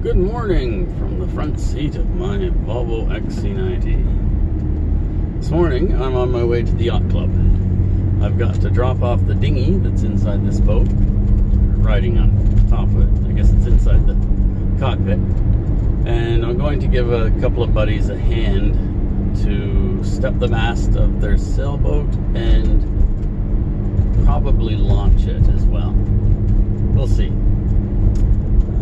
Good morning from the front seat of my Volvo XC90. This morning I'm on my way to the yacht club. I've got to drop off the dinghy that's inside this boat, riding on top of it. I guess it's inside the cockpit. And I'm going to give a couple of buddies a hand to step the mast of their sailboat and probably launch it as well. We'll see.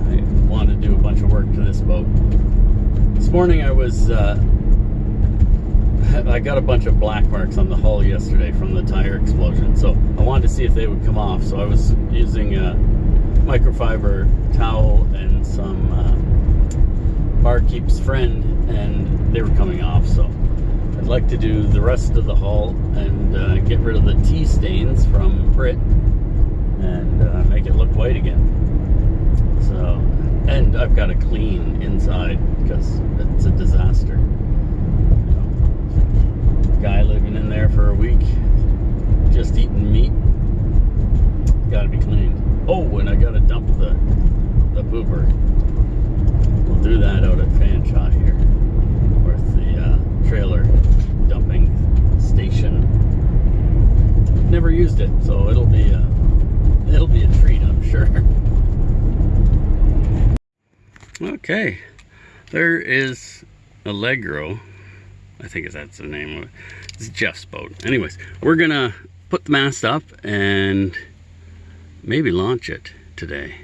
I want to do a bunch of work to this boat. This morning I got a bunch of black marks on the hull yesterday from the tire explosion, so I wanted to see if they would come off. So I was using a microfiber towel and some Barkeep's Friend, and they were coming off. So I'd like to do the rest of the hull and get rid of the tea stains from Brit and make it look white again. So, and I've got to clean inside because it's a disaster. Guy living in there for a week, just eating meat. Got to be cleaned. Oh, and I got to dump the pooper. We'll do that out at Fanshawe here, with the trailer dumping station. Never used it, so it'll be a treat, I'm sure. Okay, there is Allegro. I think that's the name of it. It's Jeff's boat. Anyways, we're gonna put the mast up and maybe launch it today.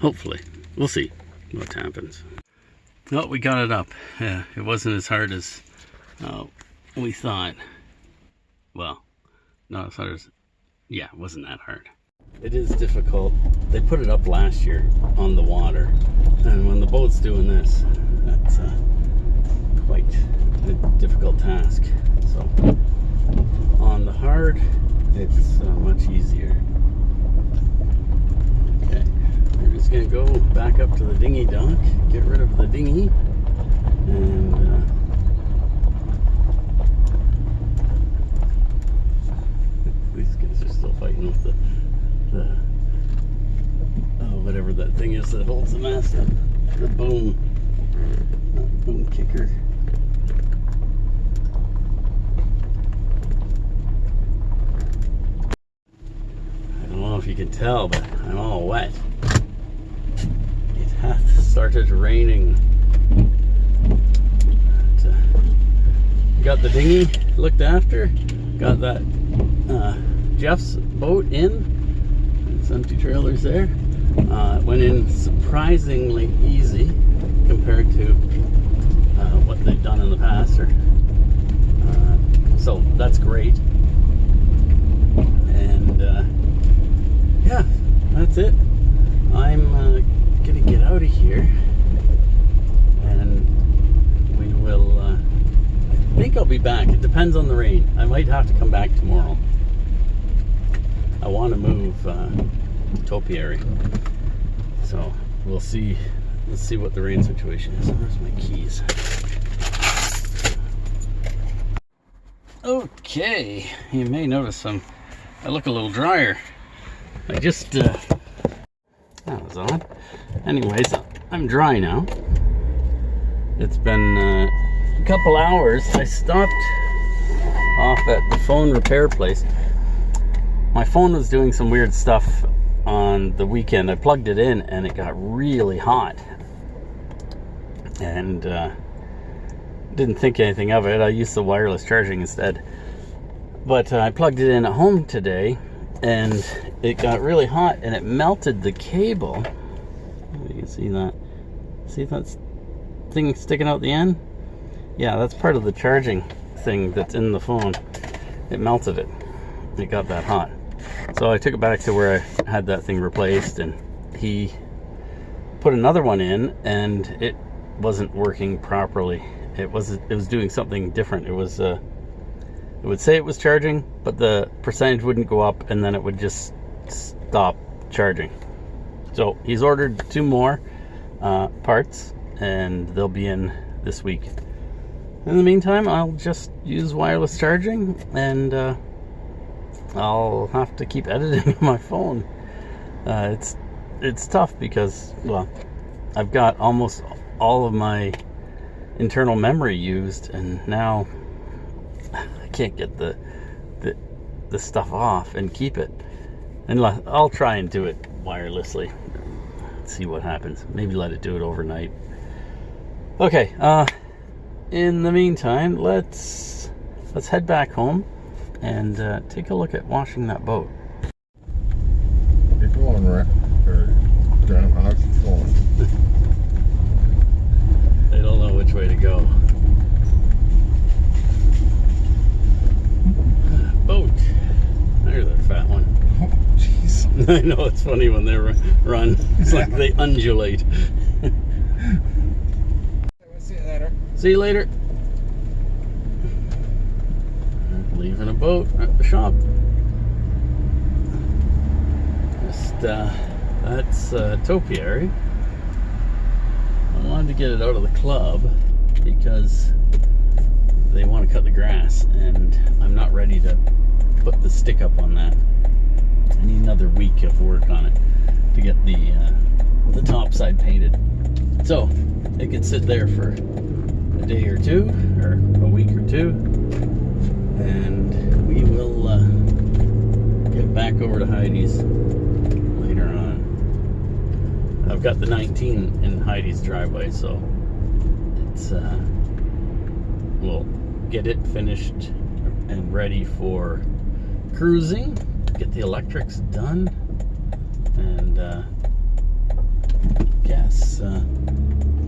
Hopefully. We'll see what happens. Well, we got it up. Yeah, it wasn't as hard as we thought. Well, not as hard as... Yeah, it wasn't that hard. It is difficult. They put it up last year on the water, and when the boat's doing this, that's quite a difficult task. So on the hard, it's much easier. Okay, we're just gonna go back up to the dinghy dock, get rid of the dinghy, and these guys are still fighting with the whatever that thing is that holds the mast up. The boom. Boom kicker. I don't know if you can tell, but I'm all wet. It has started raining. But, got the dinghy looked after. Got that Jeff's boat in. There's empty trailers there. Went in surprisingly easy compared to what they've done in the past. So that's great. And yeah, that's it. I'm gonna get out of here, and we will I think I'll be back. It depends on the rain. I might have to come back tomorrow. I want to move topiary, so we'll see. Let's see what the rain situation is. Where's my keys? Okay, you may notice I look a little drier. I just that was odd. Anyways, I'm dry now. It's been a couple hours. I stopped off at the phone repair place. My phone was doing some weird stuff on the weekend. I plugged it in and it got really hot, and didn't think anything of it. I used the wireless charging instead, but I plugged it in at home today and it got really hot and it melted the cable. You can see that. See that thing sticking out the end? Yeah, that's part of the charging thing that's in the phone. It melted it. It got that hot. So I took it back to where I had that thing replaced, and he put another one in, and it wasn't working properly. It was doing something different. It was it would say it was charging, but the percentage wouldn't go up, and then it would just stop charging. So he's ordered 2 more parts, and they'll be in this week. In the meantime, I'll just use wireless charging, and I'll have to keep editing on my phone. It's tough because, well, I've got almost all of my internal memory used, and now I can't get the stuff off and keep it. And I'll try and do it wirelessly. See what happens. Maybe let it do it overnight. Okay. In the meantime, let's head back home and take a look at washing that boat. You're going, Rick. Or John, how's it going? They don't know which way to go. Boat. There's that fat one. Oh, jeez. I know, it's funny when they run. It's like they undulate. We'll see you later. See you later. Leaving a boat at the shop. Just, that's topiary. I wanted to get it out of the club because they want to cut the grass, and I'm not ready to put the stick up on that. I need another week of work on it to get the top side painted. So it can sit there for a day or two, or a week or two, and we will get back over to Heidi's later on. I've got the 19 in Heidi's driveway, so it's we'll get it finished and ready for cruising, get the electrics done, and guess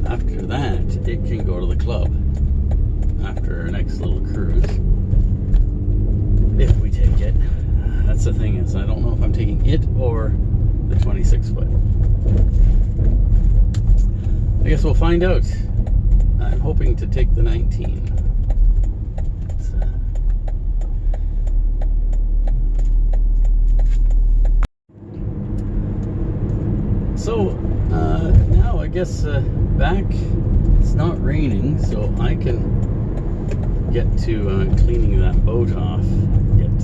after that it can go to the club after our next little cruise, if we take it. That's the thing, is I don't know if I'm taking it or the 26 foot. I guess we'll find out. I'm hoping to take the 19. So now I guess back, it's not raining, so I can get to cleaning that boat off, get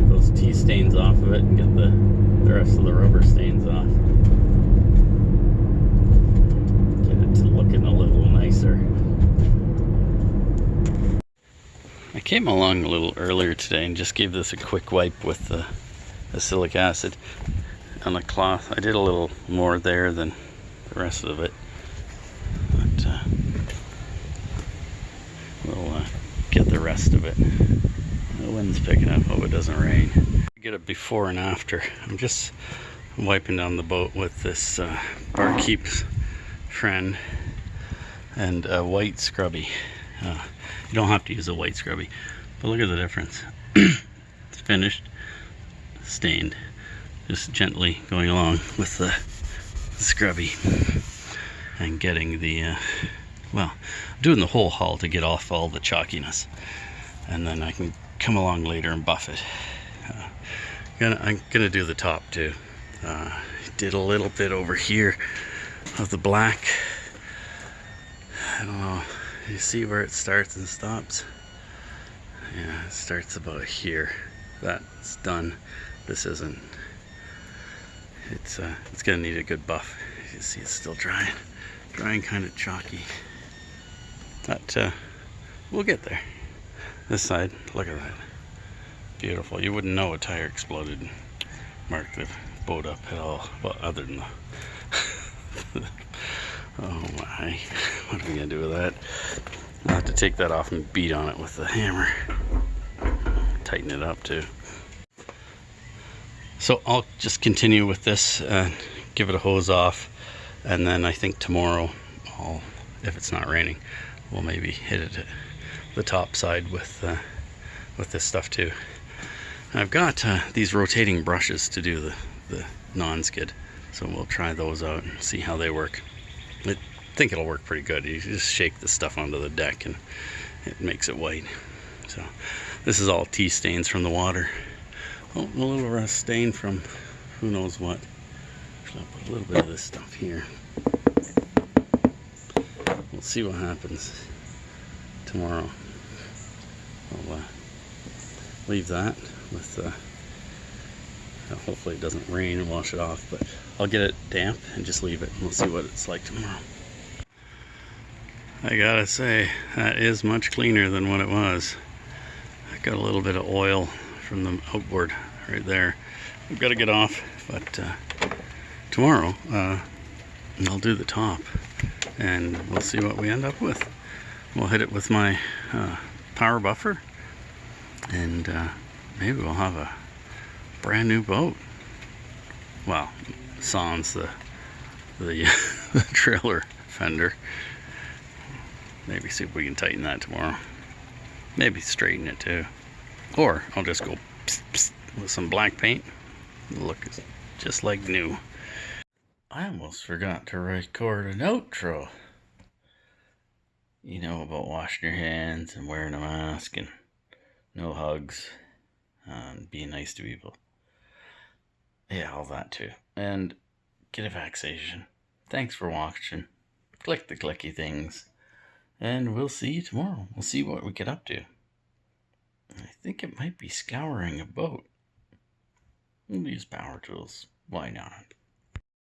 those tea stains off of it, and get the rest of the rubber stains off. Get it to looking a little nicer. I came along a little earlier today and just gave this a quick wipe with the acetic acid on the cloth. I did a little more there than the rest of it, but we'll get the rest of it. The wind's picking up. Hope it doesn't rain. Get a before and after. I'm just wiping down the boat with this Barkeep's friend and a white scrubby. You don't have to use a white scrubby, but look at the difference. It's finished, stained. Just gently going along with the scrubby and getting the well, doing the whole hull to get off all the chalkiness, and then I can come along later and buff it. I'm gonna do the top too. Did a little bit over here of the black. I don't know, you see where it starts and stops? Yeah, it starts about here. That's done. This isn't. It's gonna need a good buff. You see it's still drying kind of chalky, but we'll get there. This side, look at that, beautiful. You wouldn't know a tire exploded and marked the boat up at all, well, other than the oh my, what are we gonna do with that? I'll have to take that off and beat on it with the hammer, tighten it up too. So I'll just continue with this, give it a hose off, and then I think tomorrow, if it's not raining, we'll maybe hit it at the top side with this stuff too. And I've got these rotating brushes to do the non-skid, so we'll try those out and see how they work. I think it'll work pretty good. You just shake the stuff onto the deck and it makes it white. So this is all tea stains from the water. Oh, a little rust stain from who knows what. I'll put a little bit of this stuff here. We'll see what happens tomorrow. I'll leave that with Hopefully it doesn't rain and wash it off, but I'll get it damp and just leave it. We'll see what it's like tomorrow. I gotta say, that is much cleaner than what it was. I got a little bit of oil from the outboard right there. I've got to get off, but tomorrow I'll do the top and we'll see what we end up with. We'll hit it with my power buffer, and maybe we'll have a brand new boat. Well, sans the the trailer fender. Maybe see if we can tighten that tomorrow. Maybe straighten it too. Or I'll just go psst, psst, with some black paint. It'll look just like new. I almost forgot to record an outro. You know about washing your hands and wearing a mask and no hugs and being nice to people. Yeah, all that too. And get a vaccination. Thanks for watching. Click the clicky things. And we'll see you tomorrow. We'll see what we get up to. I think it might be scouring a boat. We'll use power tools. Why not?